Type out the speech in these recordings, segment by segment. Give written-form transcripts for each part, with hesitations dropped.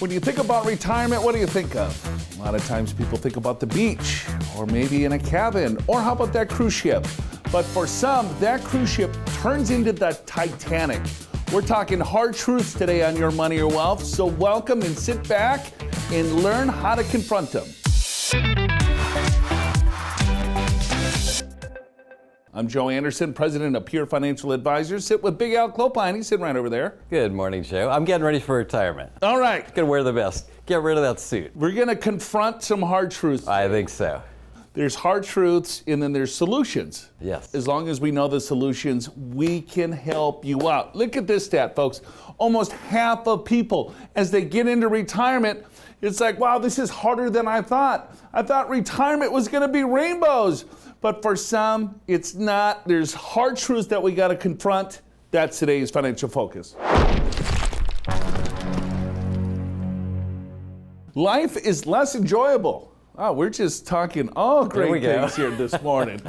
When you think about retirement, what do you think of? A lot of times people think about the beach, or maybe in a cabin, or how about that cruise ship? But for some, that cruise ship turns into the Titanic. We're talking hard truths today on Your Money or Wealth, so welcome and sit back and learn how to confront them. I'm Joe Anderson, president of Pure Financial Advisors. Sit with Big Al Clopine. He's sitting right over there. Good morning, Joe. I'm getting ready for retirement. All right. Gonna wear the vest. Get rid of that suit. We're going to confront some hard truths. I think so. There's hard truths and then there's solutions. Yes. As long as we know the solutions, we can help you out. Look at this stat, folks. Almost half of people, as they get into retirement, it's like, wow, this is harder than I thought. I thought retirement was going to be rainbows. But for some, it's not. There's hard truths that we got to confront. That's today's Financial Focus. Life is less enjoyable. Oh, we're just talking all great things here this morning.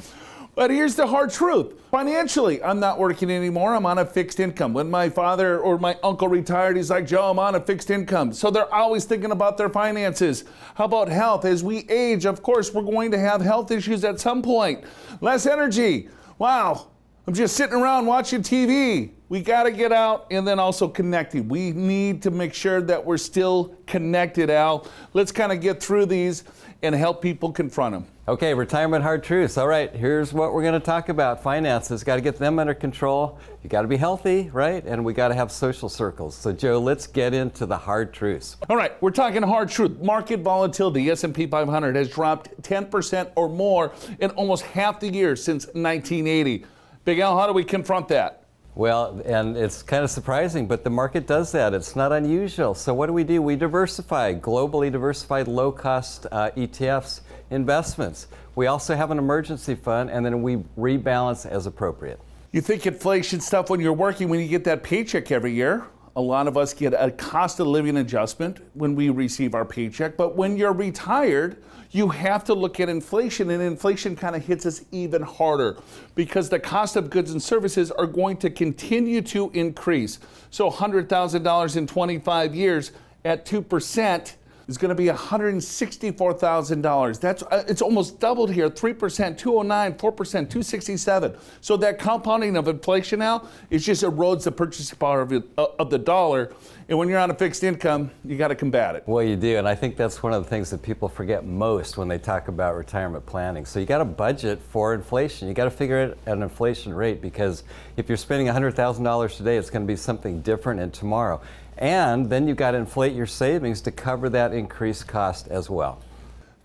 But here's the hard truth. Financially, I'm not working anymore. I'm on a fixed income. When my father or my uncle retired, he's like, Joe, I'm on a fixed income. So they're always thinking about their finances. How about health? As we age, of course, we're going to have health issues at some point. Less energy. Wow, I'm just sitting around watching TV. We got to get out and then also connecting. We need to make sure that we're still connected, Al. Let's kind of get through these and help people confront them. Okay, retirement hard truths. All right, here's what we're going to talk about. Finances, got to get them under control. You got to be healthy, right? And we got to have social circles. So Joe, let's get into the hard truths. All right, we're talking hard truth. Market volatility, S&P 500 has dropped 10% or more in almost half the year since 1980. Big Al, how do we confront that? Well, and it's kind of surprising, but the market does that. It's not unusual. So what do? We diversify, globally diversified low-cost ETFs investments. We also have an emergency fund, and then we rebalance as appropriate. You think inflation stuff when you're working, when you get that paycheck every year. A lot of us get a cost of living adjustment when we receive our paycheck, but when you're retired, you have to look at inflation, and inflation kind of hits us even harder because the cost of goods and services are going to continue to increase. So $100,000 in 25 years at 2% is going to be $164,000. It's almost doubled here. 3%, 209, 4%, 267. So that compounding of inflation now, it just erodes the purchasing power of the dollar. And when you're on a fixed income, you got to combat it. Well, you do, and I think that's one of the things that people forget most when they talk about retirement planning. So you got to budget for inflation. You got to figure out an inflation rate, because if you're spending $100,000 today, it's going to be something different in tomorrow. And then you've got to inflate your savings to cover that increased cost as well.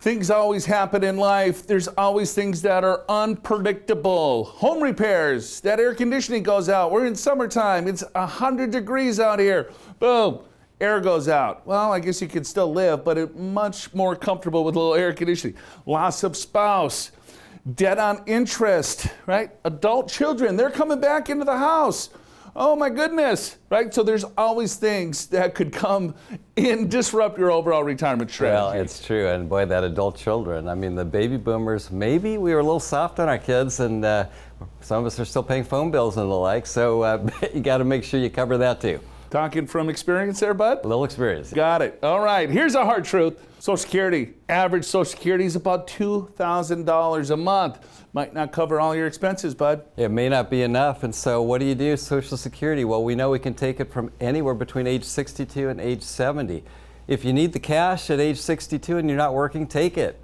Things always happen in life. There's always things that are unpredictable. Home repairs, that air conditioning goes out. We're in summertime. It's 100 degrees out here. Boom, air goes out. Well, I guess you could still live, but it's much more comfortable with a little air conditioning. Loss of spouse, debt on interest, right? Adult children, they're coming back into the house. Oh my goodness, right? So there's always things that could come and disrupt your overall retirement strategy. Well, it's true, and boy, that adult children. I mean, the baby boomers, maybe we were a little soft on our kids, and some of us are still paying phone bills and the like, so you got to make sure you cover that too. Talking from experience there, bud? A little experience. Got it. All right, here's a hard truth. Social Security, average Social Security is about $2,000 a month. Might not cover all your expenses, bud. It may not be enough, and so what do? Social Security? Well, we know we can take it from anywhere between age 62 and age 70. If you need the cash at age 62 and you're not working, take it.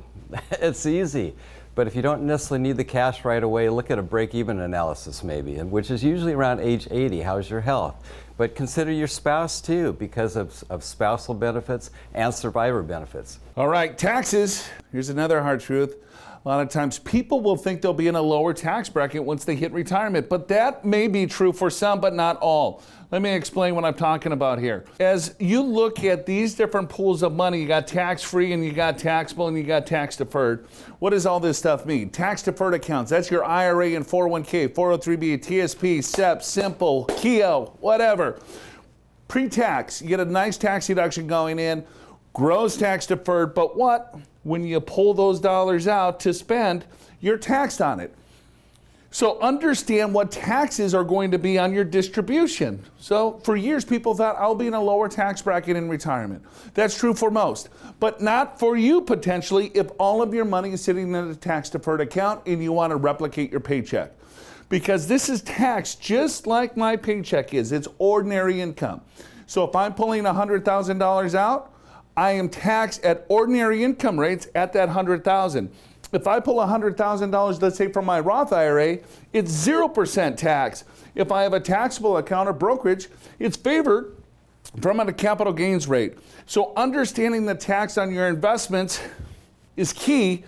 It's easy. But if you don't necessarily need the cash right away, look at a break-even analysis maybe, which is usually around age 80. How's your health? But consider your spouse too, because of spousal benefits and survivor benefits. All right, taxes. Here's another hard truth. A lot of times people will think they'll be in a lower tax bracket once they hit retirement, but that may be true for some, but not all. Let me explain what I'm talking about here. As you look at these different pools of money, you got tax-free and you got taxable and you got tax-deferred. What does all this stuff mean? Tax-deferred accounts, that's your IRA and 401k, 403b, TSP, SEP, Simple, KEO, whatever. Pre-tax, you get a nice tax deduction going in, gross tax-deferred, but what? When you pull those dollars out to spend, you're taxed on it. So understand what taxes are going to be on your distribution. So for years, people thought, I'll be in a lower tax bracket in retirement. That's true for most, but not for you potentially if all of your money is sitting in a tax deferred account and you want to replicate your paycheck. Because this is taxed just like my paycheck is. It's ordinary income. So if I'm pulling $100,000 out, I am taxed at ordinary income rates at that $100,000. If I pull $100,000, let's say from my Roth IRA, it's 0% tax. If I have a taxable account or brokerage, it's favored from a capital gains rate. So understanding the tax on your investments is key.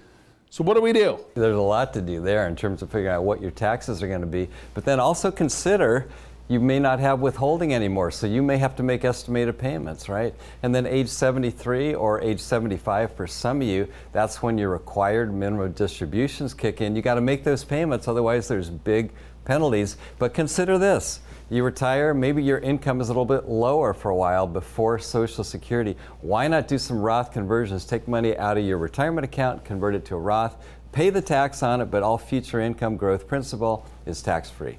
So what do we do? There's a lot to do there in terms of figuring out what your taxes are going to be, but then also consider you may not have withholding anymore, so you may have to make estimated payments, right? And then age 73 or age 75 for some of you, that's when your required minimum distributions kick in. You got to make those payments, otherwise there's big penalties. But consider this. You retire, maybe your income is a little bit lower for a while before Social Security. Why not do some Roth conversions? Take money out of your retirement account, convert it to a Roth, pay the tax on it, but all future income growth principal is tax-free.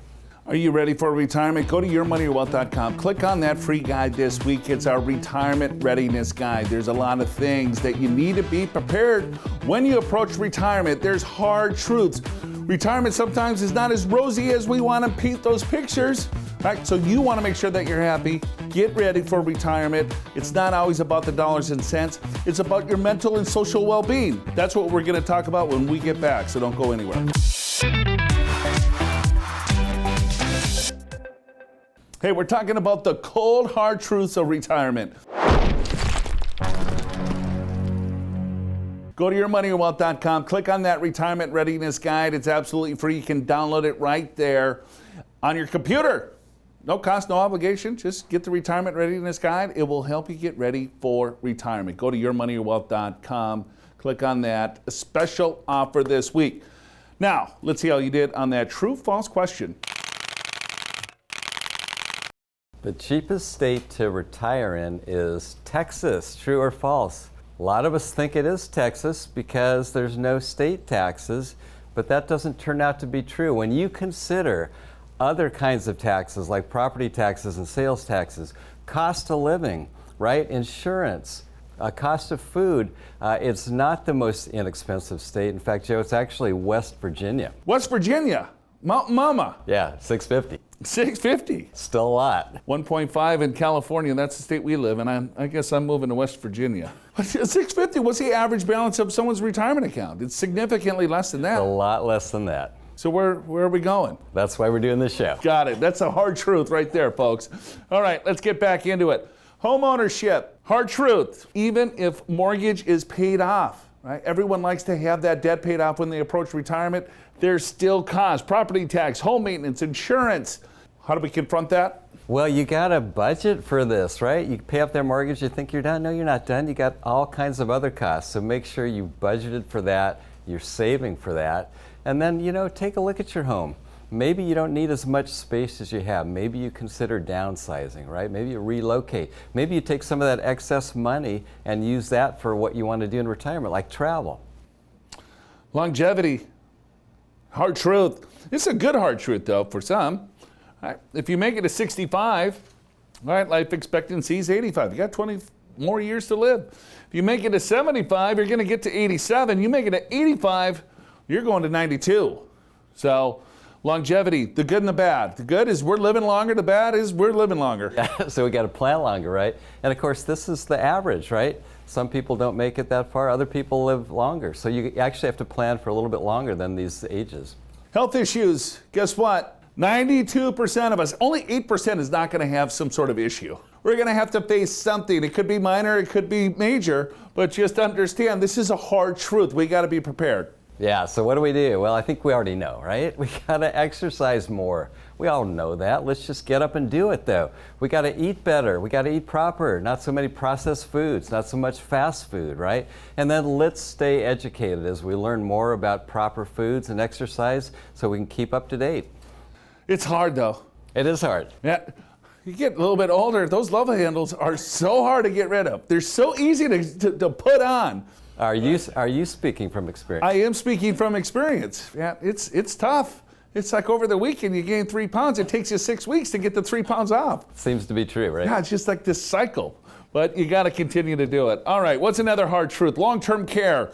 Are you ready for retirement? Go to yourmoneyyourwealth.com. Click on that free guide this week. It's our retirement readiness guide. There's a lot of things that you need to be prepared when you approach retirement. There's hard truths. Retirement sometimes is not as rosy as we want to paint those pictures. Right? So you want to make sure that you're happy. Get ready for retirement. It's not always about the dollars and cents. It's about your mental and social well-being. That's what we're going to talk about when we get back, so don't go anywhere. Hey, we're talking about the cold, hard truths of retirement. Go to yourmoneyyourwealth.com, click on that retirement readiness guide. It's absolutely free. You can download it right there on your computer. No cost, no obligation. Just get the retirement readiness guide. It will help you get ready for retirement. Go to yourmoneyyourwealth.com, click on that special offer this week. Now, let's see how you did on that true, false question. The cheapest state to retire in is Texas. True or false? A lot of us think it is Texas because there's no state taxes, but that doesn't turn out to be true. When you consider other kinds of taxes like property taxes and sales taxes, cost of living, right? Insurance, cost of food, it's not the most inexpensive state. In fact, Joe, it's actually West Virginia. West Virginia, Mountain Mama. Yeah, $650. $650. Still a lot. 1.5 in California. That's the state we live in. I guess I'm moving to West Virginia. $650. What's the average balance of someone's retirement account? It's significantly less than that. A lot less than that. So where are we going? That's why we're doing this show. Got it. That's a hard truth right there, folks. All right, let's get back into it. Homeownership. Hard truth. Even if mortgage is paid off, right? Everyone likes to have that debt paid off when they approach retirement. There's still costs, property tax, home maintenance, insurance. How do we confront that? Well, you got to budget for this, right? You pay off their mortgage, you think you're done. No, you're not done. You got all kinds of other costs. So make sure you budgeted for that, you're saving for that. And then, take a look at your home. Maybe you don't need as much space as you have. Maybe you consider downsizing, right? Maybe you relocate. Maybe you take some of that excess money and use that for what you want to do in retirement, like travel. Longevity. Hard truth. It's a good hard truth, though, for some. Right? If you make it to 65, right, life expectancy is 85. You got 20 more years to live. If you make it to 75, you're going to get to 87. You make it to 85, you're going to 92. So longevity, the good and the bad. The good is we're living longer. The bad is we're living longer. Yeah, so we got to plan longer, right? And of course, this is the average, right? Some people don't make it that far. Other people live longer. So you actually have to plan for a little bit longer than these ages. Health issues. Guess what? 92% of us, only 8% is not going to have some sort of issue. We're going to have to face something. It could be minor, it could be major, but just understand this is a hard truth. We got to be prepared. Yeah, so what do we do? Well, I think we already know, right? We got to exercise more. We all know that. Let's just get up and do it, though. We got to eat better. We got to eat proper. Not so many processed foods, not so much fast food, right? And then let's stay educated as we learn more about proper foods and exercise so we can keep up to date. It's hard, though. It is hard. Yeah. You get a little bit older, those love handles are so hard to get rid of. They're so easy to put on. Are you speaking from experience? I am speaking from experience. Yeah, it's tough. It's like over the weekend you gain 3 pounds. It takes you 6 weeks to get the 3 pounds off. Seems to be true, right? Yeah, it's just like this cycle. But you got to continue to do it. All right, what's another hard truth? Long-term care,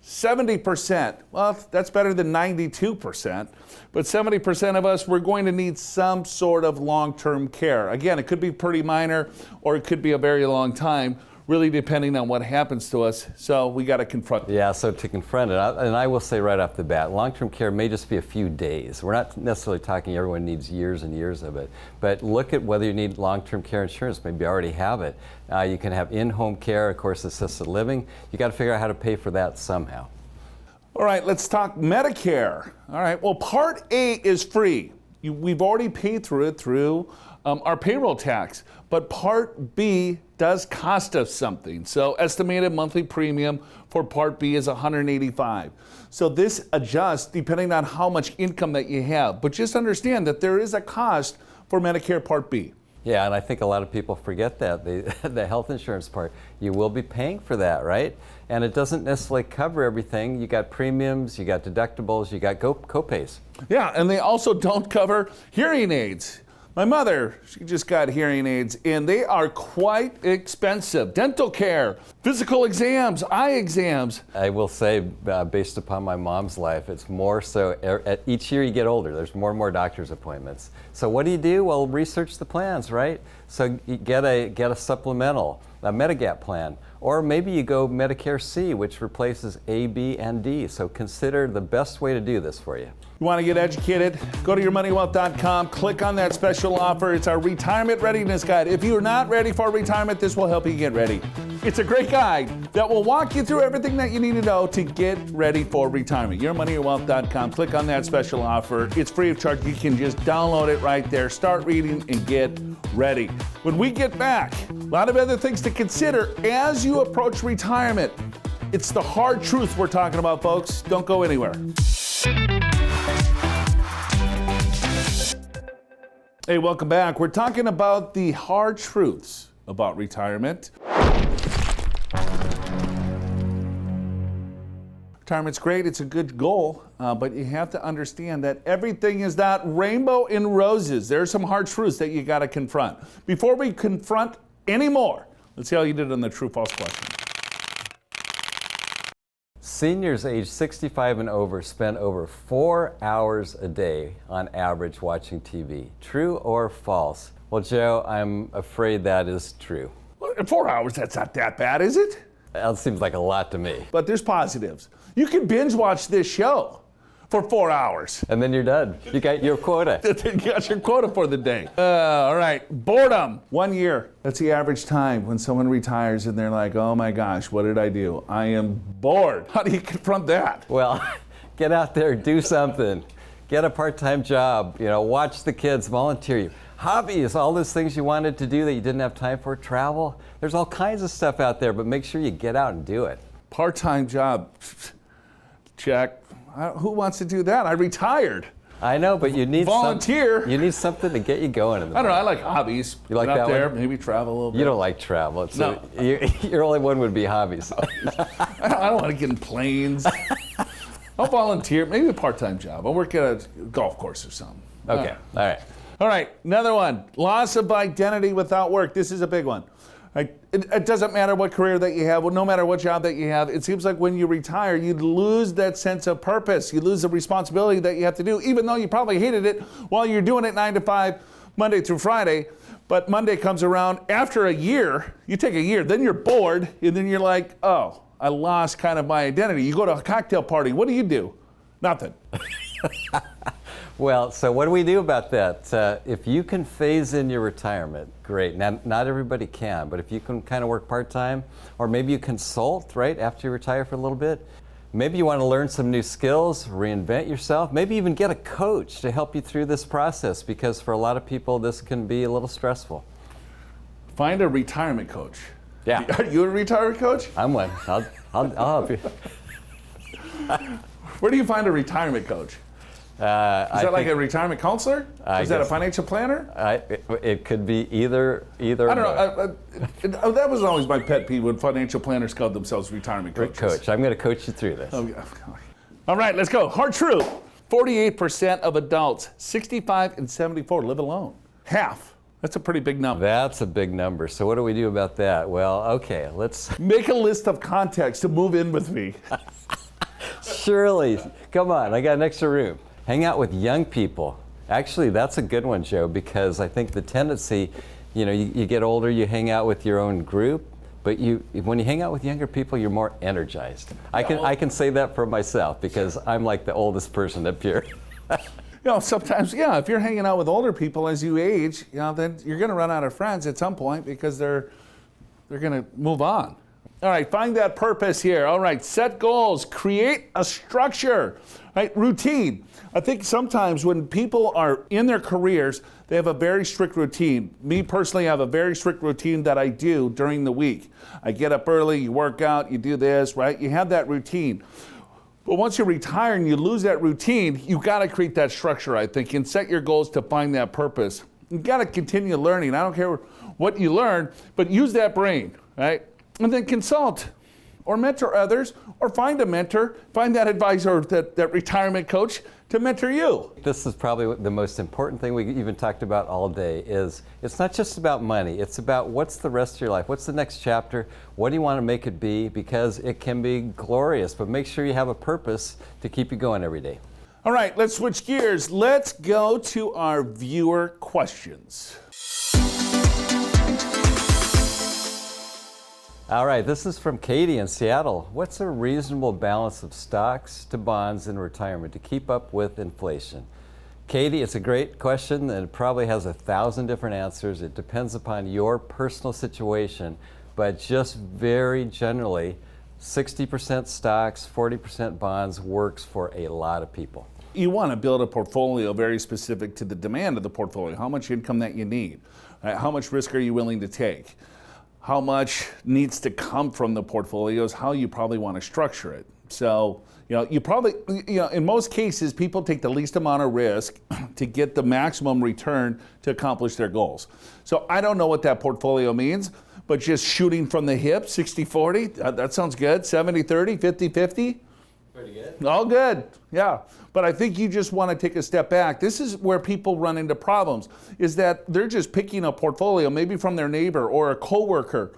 70%. Well, that's better than 92%. But 70% of us, we're going to need some sort of long-term care. Again, it could be pretty minor or it could be a very long time, really depending on what happens to us. So we got to confront it. Yeah, so to confront it, and I will say right off the bat, long-term care may just be a few days. We're not necessarily talking everyone needs years and years of it, but look at whether you need long-term care insurance. Maybe you already have it. You can have in-home care, of course, assisted living. You got to figure out how to pay for that somehow. All right, let's talk Medicare. All right, well, Part A is free. We've already paid through it through our payroll tax, but Part B does cost us something. So estimated monthly premium for Part B is $185. So this adjusts depending on how much income that you have. But just understand that there is a cost for Medicare Part B. Yeah, and I think a lot of people forget that, the health insurance part. You will be paying for that, right? And it doesn't necessarily cover everything. You got premiums, you got deductibles, you got co-pays. Yeah, and they also don't cover hearing aids. My mother, she just got hearing aids, and they are quite expensive. Dental care, physical exams, eye exams. I will say, based upon my mom's life, it's more so, each year you get older, there's more and more doctor's appointments. So what do? Well, research the plans, right? So you get a supplemental, a Medigap plan, or maybe you go Medicare C, which replaces A, B, and D. So consider the best way to do this for you. You want to get educated? Go to yourmoneywealth.com, click on that special offer. It's our retirement readiness guide. If you're not ready for retirement, this will help you get ready. It's a great guide that will walk you through everything that you need to know to get ready for retirement. Yourmoneywealth.com, click on that special offer. It's free of charge. You can just download it right there, start reading, and get ready. When we get back, a lot of other things to consider as you approach retirement. It's the hard truth we're talking about, folks. Don't go anywhere. Hey, welcome back. We're talking about the hard truths about retirement. Retirement's great, it's a good goal, but you have to understand that everything is not rainbow and roses. There are some hard truths that you got to confront. Before we confront any more, let's see how you did on the true-false question. Seniors age 65 and over spend over 4 hours a day on average watching TV. True or false? Well, Joe, I'm afraid that is true. Well, 4 hours, that's not that bad, is it? That seems like a lot to me. But there's positives. You can binge watch this show for 4 hours. And then you're done. You got your quota. You got your quota for the day. All right, boredom, 1 year. That's the average time when someone retires and they're like, oh my gosh, what did I do? I am bored. How do you confront that? Well, get out there, do something. Get a part-time job, watch the kids, volunteer. Hobbies, all those things you wanted to do that you didn't have time for, travel. There's all kinds of stuff out there, but make sure you get out and do it. Part-time job, check. Who wants to do that? I retired. I know, but you need volunteer. You need something to get you going. I don't know. I like hobbies. You like Get out that there, one? maybe travel a little bit. You don't like travel. So No. Your only one would be hobbies. I don't want to get in planes. I'll volunteer. Maybe a part-time job. I'll work at a golf course or something. Okay. All right. All right. Another one. Loss of identity without work. This is a big one. It doesn't matter what career that you have, no matter what job that you have. It seems like when you retire, you lose that sense of purpose. You lose the responsibility that you have to do, even though you probably hated it while you're doing it 9 to 5, Monday through Friday. But Monday comes around after a year, you take a year, then you're bored, and then you're like, oh, I lost kind of my identity. You go to a cocktail party. What do? Nothing. Well, so what do we do about that? If you can phase in your retirement, great. Now, not everybody can, but if you can kind of work part-time, or maybe you consult, right, after you retire for a little bit, maybe you want to learn some new skills, reinvent yourself, maybe even get a coach to help you through this process, because for a lot of people, this can be a little stressful. Find a retirement coach. Yeah. Are you a retirement coach? I'm one. I'll help you. Where do you find a retirement coach? Is that like a retirement counselor? Is that a financial planner? It could be either. I don't know. That was always my pet peeve when financial planners called themselves retirement coaches. Coach, I'm going to coach you through this. Oh, yeah. All right, let's go. Hard truth. 48% of adults 65 and 74 live alone. Half. That's a pretty big number. That's a big number. So what do we do about that? Well, okay, let's make a list of contacts to move in with me. Surely. Come on, I got an extra room. Hang out with young people. Actually, that's a good one, Joe, because I think the tendency, you get older, you hang out with your own group, but when you hang out with younger people, you're more energized. I can say that for myself because I'm like the oldest person up here. Sometimes, if you're hanging out with older people as you age, then you're going to run out of friends at some point because they're going to move on. All right, find that purpose here. All right, set goals, create a structure, right? Routine. I think sometimes when people are in their careers, they have a very strict routine. Me personally, I have a very strict routine that I do during the week. I get up early, you work out, you do this, right? You have that routine. But once you retire and you lose that routine, you got to create that structure, I think, and set your goals to find that purpose. You got to continue learning. I don't care what you learn, but use that brain, right? And then consult or mentor others or find a mentor, find that advisor, that retirement coach to mentor you. This is probably the most important thing we even talked about all day is it's not just about money. It's about what's the rest of your life? What's the next chapter? What do you want to make it be? Because it can be glorious, but make sure you have a purpose to keep you going every day. All right, let's switch gears. Let's go to our viewer questions. All right, this is from Katie in Seattle. What's a reasonable balance of stocks to bonds in retirement to keep up with inflation? Katie, it's a great question and it probably has 1,000 different answers. It depends upon your personal situation, but just very generally, 60% stocks, 40% bonds works for a lot of people. You want to build a portfolio very specific to the demand of the portfolio, how much income that you need, right? How much risk are you willing to take? How much needs to come from the portfolios, how you probably want to structure it. So, you probably, in most cases, people take the least amount of risk to get the maximum return to accomplish their goals. So I don't know what that portfolio means, but just shooting from the hip, 60-40, that sounds good. 70-30, 50-50. Pretty good. All good, yeah. But I think you just want to take a step back. This is where people run into problems, is that they're just picking a portfolio, maybe from their neighbor or a coworker,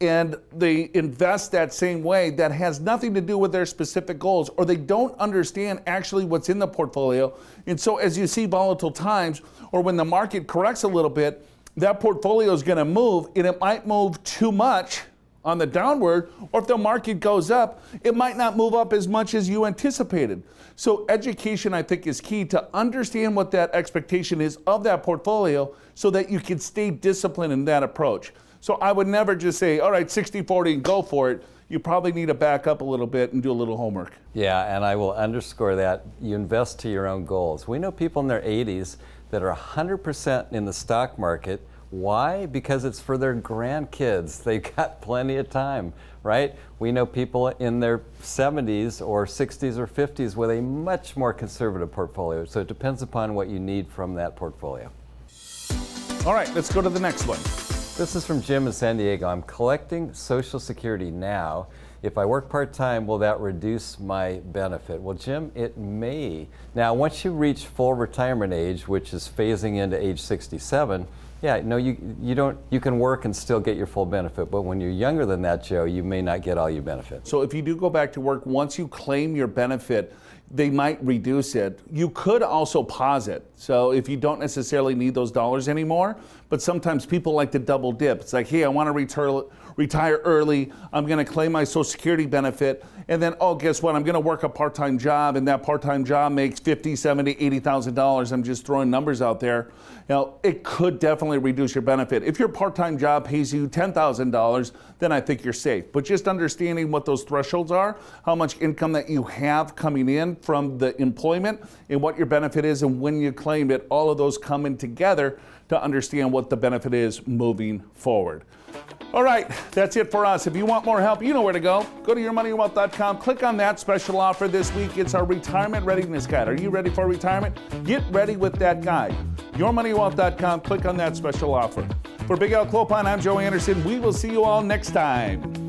and they invest that same way that has nothing to do with their specific goals, or they don't understand actually what's in the portfolio. And so as you see volatile times, or when the market corrects a little bit, that portfolio is going to move, and it might move too much on the downward, or if the market goes up, it might not move up as much as you anticipated. So education, I think, is key to understand what that expectation is of that portfolio so that you can stay disciplined in that approach. So I would never just say, all right, 60-40 and go for it. You probably need to back up a little bit and do a little homework. Yeah, and I will underscore that. You invest to your own goals. We know people in their 80s that are 100% in the stock market. Why? Because it's for their grandkids. They've got plenty of time, right? We know people in their 70s or 60s or 50s with a much more conservative portfolio. So it depends upon what you need from that portfolio. All right, let's go to the next one. This is from Jim in San Diego. I'm collecting Social Security now. If I work part-time, will that reduce my benefit? Well, Jim, it may. Now, once you reach full retirement age, which is phasing into age 67, yeah, no, you can work and still get your full benefit, but when you're younger than that, Joe, you may not get all your benefit. So if you do go back to work, once you claim your benefit, they might reduce it. You could also pause it. So if you don't necessarily need those dollars anymore, but sometimes people like to double dip. It's like, hey, I want to retire early. I'm going to claim my Social Security benefit. And then, oh, guess what? I'm going to work a part-time job, and that part-time job makes $50,000, $70,000, $80,000. I'm just throwing numbers out there. It could definitely reduce your benefit. If your part-time job pays you $10,000, then I think you're safe. But just understanding what those thresholds are, how much income that you have coming in from the employment, and what your benefit is, and when you claim it, all of those come in together to understand what the benefit is moving forward. All right, that's it for us. If you want more help, you know where to go. Go to yourmoneywealth.com, click on that special offer this week. It's our Retirement Readiness Guide. Are you ready for retirement? Get ready with that guide. yourmoneywealth.com, click on that special offer. For Big Al Clopine, I'm Joe Anderson. We will see you all next time.